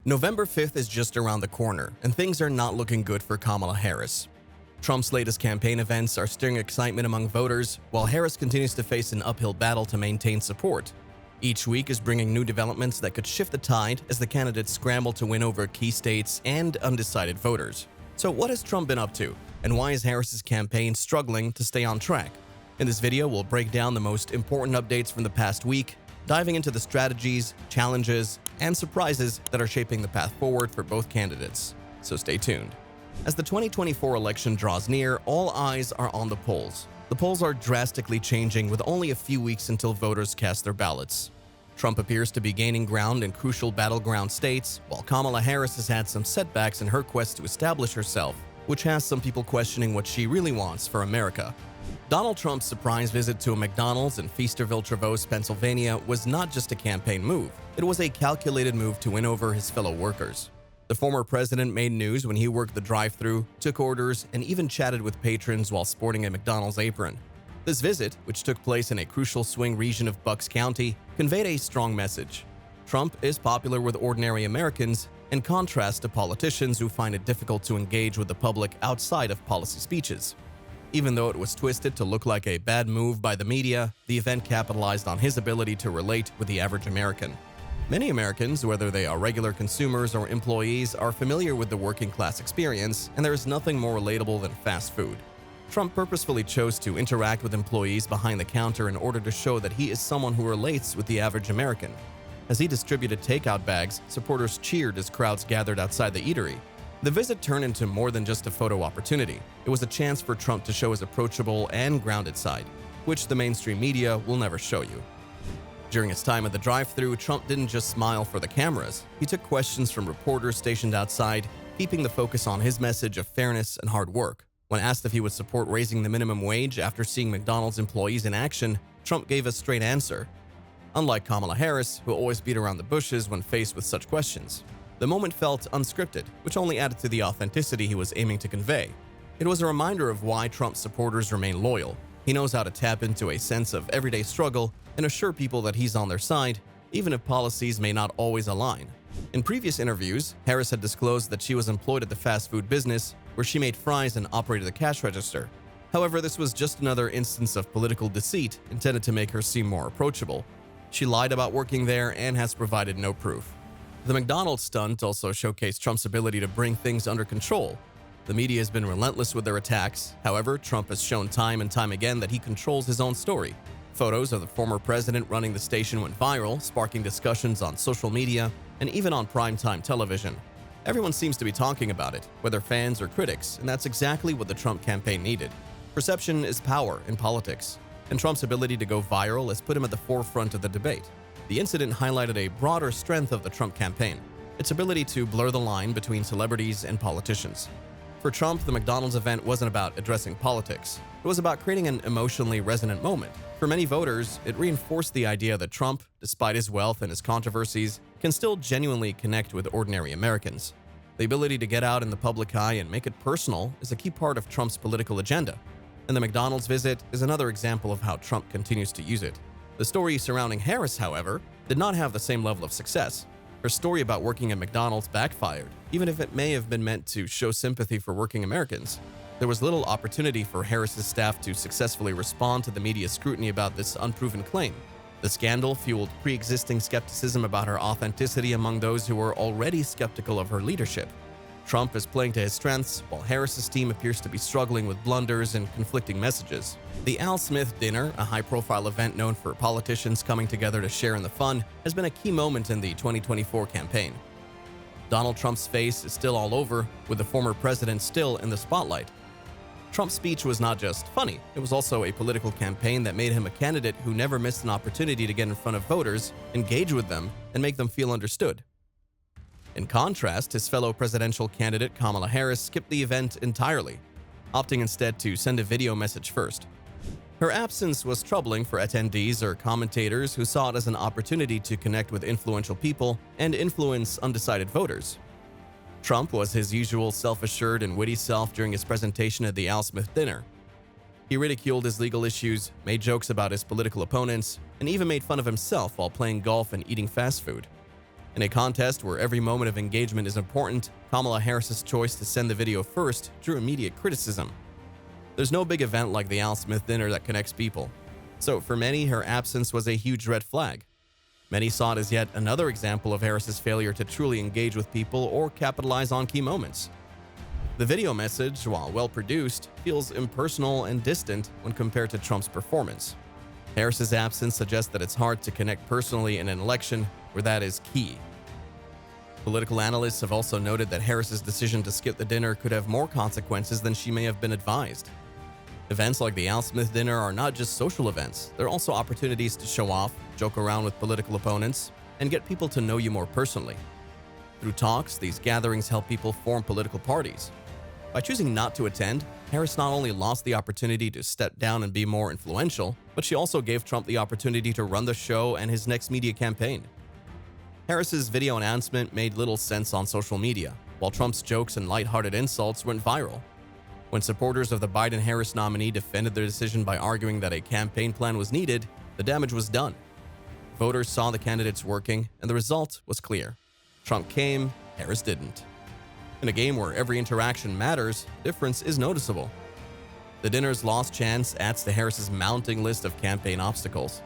November 5th is just around the corner, and things are not looking good for Kamala Harris. Trump's latest campaign events are stirring excitement among voters, while Harris continues to face an uphill battle to maintain support. Each week is bringing new developments that could shift the tide as the candidates scramble to win over key states and undecided voters. So what has Trump been up to, and why is Harris's campaign struggling to stay on track? In this video, we'll break down the most important updates from the past week, diving into the strategies, challenges, and surprises that are shaping the path forward for both candidates. So stay tuned. As the 2024 election draws near, all eyes are on the polls. The polls are drastically changing with only a few weeks until voters cast their ballots. Trump appears to be gaining ground in crucial battleground states, while Kamala Harris has had some setbacks in her quest to establish herself, which has some people questioning what she really wants for America. Donald Trump's surprise visit to a McDonald's in Feasterville-Trevose, Pennsylvania was not just a campaign move. It was a calculated move to win over his fellow workers. The former president made news when he worked the drive-thru, took orders, and even chatted with patrons while sporting a McDonald's apron. This visit, which took place in a crucial swing region of Bucks County, conveyed a strong message. Trump is popular with ordinary Americans, in contrast to politicians who find it difficult to engage with the public outside of policy speeches. Even though it was twisted to look like a bad move by the media, the event capitalized on his ability to relate with the average American. Many Americans, whether they are regular consumers or employees, are familiar with the working class experience, and there is nothing more relatable than fast food. Trump purposefully chose to interact with employees behind the counter in order to show that he is someone who relates with the average American. As he distributed takeout bags, supporters cheered as crowds gathered outside the eatery. The visit turned into more than just a photo opportunity. It was a chance for Trump to show his approachable and grounded side, which the mainstream media will never show you. During his time at the drive-thru, Trump didn't just smile for the cameras. He took questions from reporters stationed outside, keeping the focus on his message of fairness and hard work. When asked if he would support raising the minimum wage after seeing McDonald's employees in action, Trump gave a straight answer. Unlike Kamala Harris, who always beat around the bushes when faced with such questions. The moment felt unscripted, which only added to the authenticity he was aiming to convey. It was a reminder of why Trump's supporters remain loyal. He knows how to tap into a sense of everyday struggle and assure people that he's on their side, even if policies may not always align. In previous interviews, Harris had disclosed that she was employed at the fast food business, where she made fries and operated the cash register. However, this was just another instance of political deceit intended to make her seem more approachable. She lied about working there and has provided no proof. The McDonald's stunt also showcased Trump's ability to bring things under control. The media has been relentless with their attacks. However, Trump has shown time and time again that he controls his own story. Photos of the former president running the station went viral, sparking discussions on social media and even on primetime television. Everyone seems to be talking about it, whether fans or critics, and that's exactly what the Trump campaign needed. Perception is power in politics, and Trump's ability to go viral has put him at the forefront of the debate. The incident highlighted a broader strength of the Trump campaign, its ability to blur the line between celebrities and politicians. For Trump, the McDonald's event wasn't about addressing politics. It was about creating an emotionally resonant moment. For many voters, it reinforced the idea that Trump, despite his wealth and his controversies, can still genuinely connect with ordinary Americans. The ability to get out in the public eye and make it personal is a key part of Trump's political agenda. And the McDonald's visit is another example of how Trump continues to use it. The story surrounding Harris, however, did not have the same level of success. Her story about working at McDonald's backfired, even if it may have been meant to show sympathy for working Americans. There was little opportunity for Harris's staff to successfully respond to the media's scrutiny about this unproven claim. The scandal fueled pre-existing skepticism about her authenticity among those who were already skeptical of her leadership. Trump is playing to his strengths, while Harris's team appears to be struggling with blunders and conflicting messages. The Al Smith Dinner, a high-profile event known for politicians coming together to share in the fun, has been a key moment in the 2024 campaign. Donald Trump's face is still all over, with the former president still in the spotlight. Trump's speech was not just funny, it was also a political campaign that made him a candidate who never missed an opportunity to get in front of voters, engage with them, and make them feel understood. In contrast, his fellow presidential candidate Kamala Harris skipped the event entirely, opting instead to send a video message first. Her absence was troubling for attendees or commentators who saw it as an opportunity to connect with influential people and influence undecided voters. Trump was his usual self-assured and witty self during his presentation at the Al Smith Dinner. He ridiculed his legal issues, made jokes about his political opponents, and even made fun of himself while playing golf and eating fast food. In a contest where every moment of engagement is important, Kamala Harris's choice to send the video first drew immediate criticism. There's no big event like the Al Smith dinner that connects people. So for many, her absence was a huge red flag. Many saw it as yet another example of Harris's failure to truly engage with people or capitalize on key moments. The video message, while well-produced, feels impersonal and distant when compared to Trump's performance. Harris's absence suggests that it's hard to connect personally in an election where that is key. Political analysts have also noted that Harris's decision to skip the dinner could have more consequences than she may have been advised. Events like the Al Smith dinner are not just social events, they're also opportunities to show off, joke around with political opponents, and get people to know you more personally. Through talks, these gatherings help people form political parties. By choosing not to attend, Harris not only lost the opportunity to step down and be more influential, but she also gave Trump the opportunity to run the show and his next media campaign. Harris's video announcement made little sense on social media, while Trump's jokes and lighthearted insults went viral. When supporters of the Biden-Harris nominee defended their decision by arguing that a campaign plan was needed, the damage was done. Voters saw the candidates working, and the result was clear. Trump came, Harris didn't. In a game where every interaction matters, the difference is noticeable. The dinner's lost chance adds to Harris's mounting list of campaign obstacles.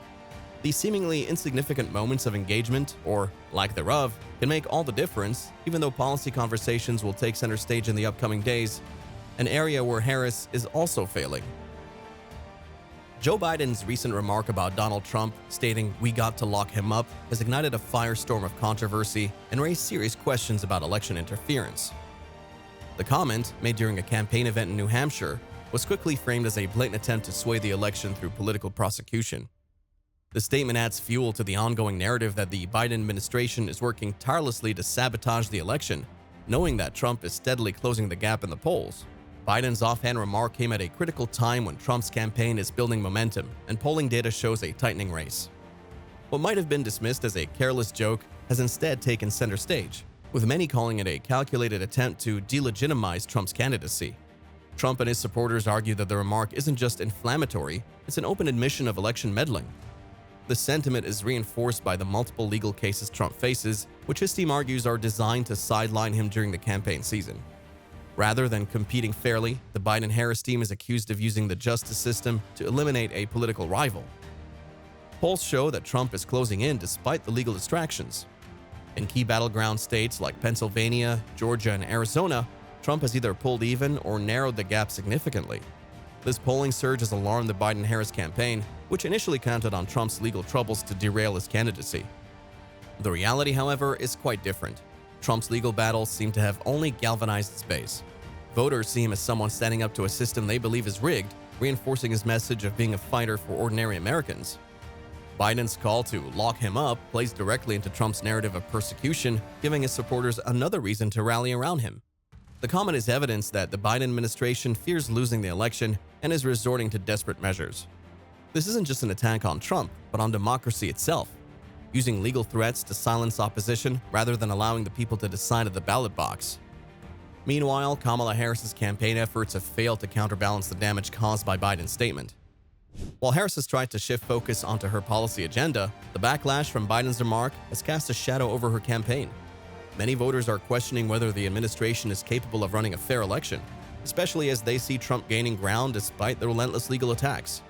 These seemingly insignificant moments of engagement, or lack thereof, can make all the difference, even though policy conversations will take center stage in the upcoming days, an area where Harris is also failing. Joe Biden's recent remark about Donald Trump, stating "we got to lock him up," has ignited a firestorm of controversy and raised serious questions about election interference. The comment, made during a campaign event in New Hampshire, was quickly framed as a blatant attempt to sway the election through political prosecution. The statement adds fuel to the ongoing narrative that the Biden administration is working tirelessly to sabotage the election, knowing that Trump is steadily closing the gap in the polls. Biden's offhand remark came at a critical time when Trump's campaign is building momentum and polling data shows a tightening race. What might have been dismissed as a careless joke has instead taken center stage, with many calling it a calculated attempt to delegitimize Trump's candidacy. Trump and his supporters argue that the remark isn't just inflammatory, it's an open admission of election meddling. The sentiment is reinforced by the multiple legal cases Trump faces, which his team argues are designed to sideline him during the campaign season. Rather than competing fairly, the Biden-Harris team is accused of using the justice system to eliminate a political rival. Polls show that Trump is closing in despite the legal distractions. In key battleground states like Pennsylvania, Georgia, and Arizona, Trump has either pulled even or narrowed the gap significantly. This polling surge has alarmed the Biden-Harris campaign, which initially counted on Trump's legal troubles to derail his candidacy. The reality, however, is quite different. Trump's legal battles seem to have only galvanized its base. Voters see him as someone standing up to a system they believe is rigged, reinforcing his message of being a fighter for ordinary Americans. Biden's call to lock him up plays directly into Trump's narrative of persecution, giving his supporters another reason to rally around him. The comment is evidence that the Biden administration fears losing the election and is resorting to desperate measures. This isn't just an attack on Trump, but on democracy itself, using legal threats to silence opposition rather than allowing the people to decide at the ballot box. Meanwhile, Kamala Harris's campaign efforts have failed to counterbalance the damage caused by Biden's statement. While Harris has tried to shift focus onto her policy agenda, the backlash from Biden's remark has cast a shadow over her campaign. Many voters are questioning whether the administration is capable of running a fair election, especially as they see Trump gaining ground despite the relentless legal attacks.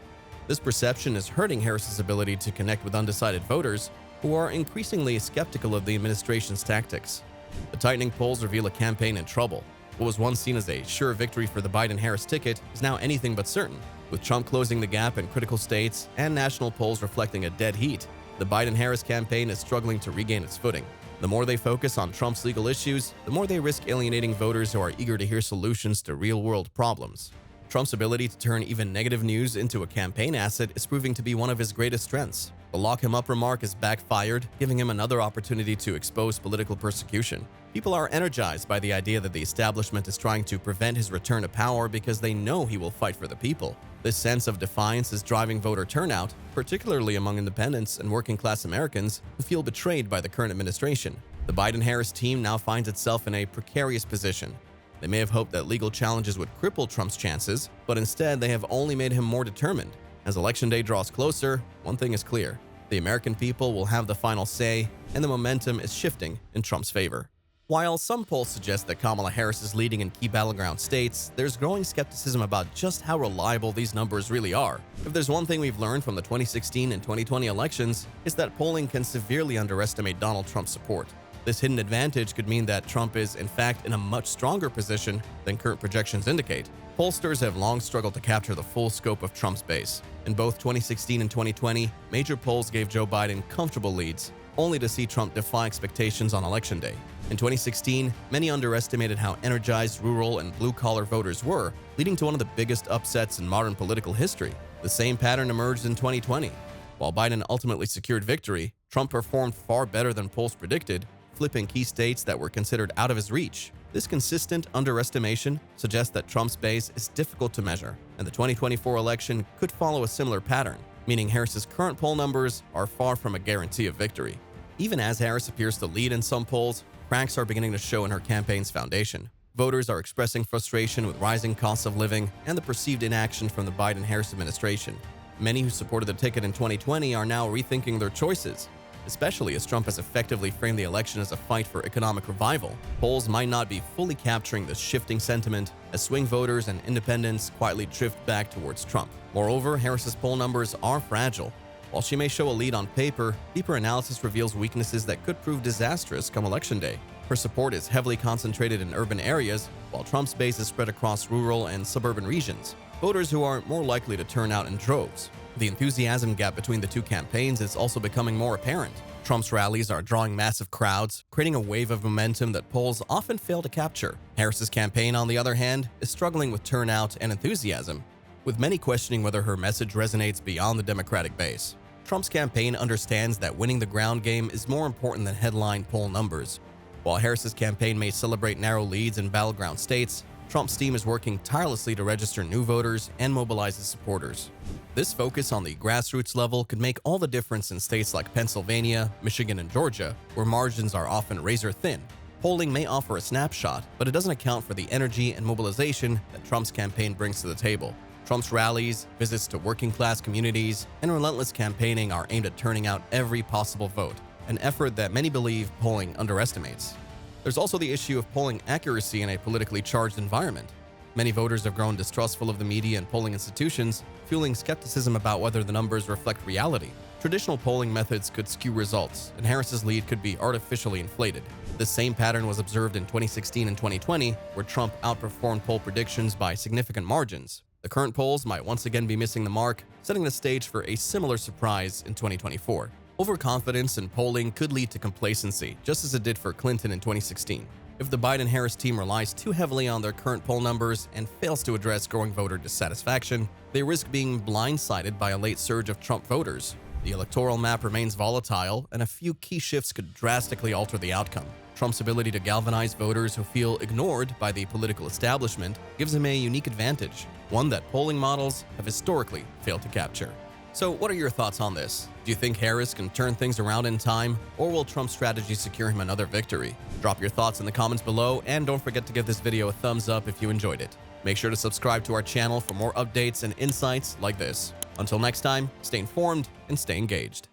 This perception is hurting Harris's ability to connect with undecided voters who are increasingly skeptical of the administration's tactics. The tightening polls reveal a campaign in trouble. What was once seen as a sure victory for the Biden-Harris ticket is now anything but certain. With Trump closing the gap in critical states and national polls reflecting a dead heat, the Biden-Harris campaign is struggling to regain its footing. The more they focus on Trump's legal issues, the more they risk alienating voters who are eager to hear solutions to real-world problems. Trump's ability to turn even negative news into a campaign asset is proving to be one of his greatest strengths. The lock him up remark has backfired, giving him another opportunity to expose political persecution. People are energized by the idea that the establishment is trying to prevent his return to power because they know he will fight for the people. This sense of defiance is driving voter turnout, particularly among independents and working-class Americans who feel betrayed by the current administration. The Biden-Harris team now finds itself in a precarious position. They may have hoped that legal challenges would cripple Trump's chances, but instead they have only made him more determined. As Election Day draws closer, one thing is clear: The American people will have the final say, and the momentum is shifting in Trump's favor. While some polls suggest that Kamala Harris is leading in key battleground states, there's growing skepticism about just how reliable these numbers really are. If there's one thing we've learned from the 2016 and 2020 elections, it's that polling can severely underestimate Donald Trump's support. This hidden advantage could mean that Trump is, in fact, in a much stronger position than current projections indicate. Pollsters have long struggled to capture the full scope of Trump's base. In both 2016 and 2020, major polls gave Joe Biden comfortable leads, only to see Trump defy expectations on Election Day. In 2016, many underestimated how energized rural and blue-collar voters were, leading to one of the biggest upsets in modern political history. The same pattern emerged in 2020. While Biden ultimately secured victory, Trump performed far better than polls predicted, flipping key states that were considered out of his reach. This consistent underestimation suggests that Trump's base is difficult to measure, and the 2024 election could follow a similar pattern, meaning Harris's current poll numbers are far from a guarantee of victory. Even as Harris appears to lead in some polls, cracks are beginning to show in her campaign's foundation. Voters are expressing frustration with rising costs of living and the perceived inaction from the Biden-Harris administration. Many who supported the ticket in 2020 are now rethinking their choices, especially as Trump has effectively framed the election as a fight for economic revival. Polls might not be fully capturing this shifting sentiment as swing voters and independents quietly drift back towards Trump. Moreover, Harris's poll numbers are fragile. While she may show a lead on paper, deeper analysis reveals weaknesses that could prove disastrous come Election Day. Her support is heavily concentrated in urban areas, while Trump's base is spread across rural and suburban regions, voters who are more likely to turn out in droves. The enthusiasm gap between the two campaigns is also becoming more apparent. Trump's rallies are drawing massive crowds, creating a wave of momentum that polls often fail to capture. Harris's campaign, on the other hand, is struggling with turnout and enthusiasm, with many questioning whether her message resonates beyond the Democratic base. Trump's campaign understands that winning the ground game is more important than headline poll numbers. While Harris's campaign may celebrate narrow leads in battleground states, Trump's team is working tirelessly to register new voters and mobilize his supporters. This focus on the grassroots level could make all the difference in states like Pennsylvania, Michigan, and Georgia, where margins are often razor-thin. Polling may offer a snapshot, but it doesn't account for the energy and mobilization that Trump's campaign brings to the table. Trump's rallies, visits to working-class communities, and relentless campaigning are aimed at turning out every possible vote, an effort that many believe polling underestimates. There's also the issue of polling accuracy in a politically charged environment. Many voters have grown distrustful of the media and polling institutions, fueling skepticism about whether the numbers reflect reality. Traditional polling methods could skew results, and Harris's lead could be artificially inflated. This same pattern was observed in 2016 and 2020, where Trump outperformed poll predictions by significant margins. The current polls might once again be missing the mark, setting the stage for a similar surprise in 2024. Overconfidence in polling could lead to complacency, just as it did for Clinton in 2016. If the Biden-Harris team relies too heavily on their current poll numbers and fails to address growing voter dissatisfaction, they risk being blindsided by a late surge of Trump voters. The electoral map remains volatile, and a few key shifts could drastically alter the outcome. Trump's ability to galvanize voters who feel ignored by the political establishment gives him a unique advantage, one that polling models have historically failed to capture. So what are your thoughts on this? Do you think Harris can turn things around in time, or will Trump's strategy secure him another victory? Drop your thoughts in the comments below, and don't forget to give this video a thumbs up if you enjoyed it. Make sure to subscribe to our channel for more updates and insights like this. Until next time, stay informed and stay engaged.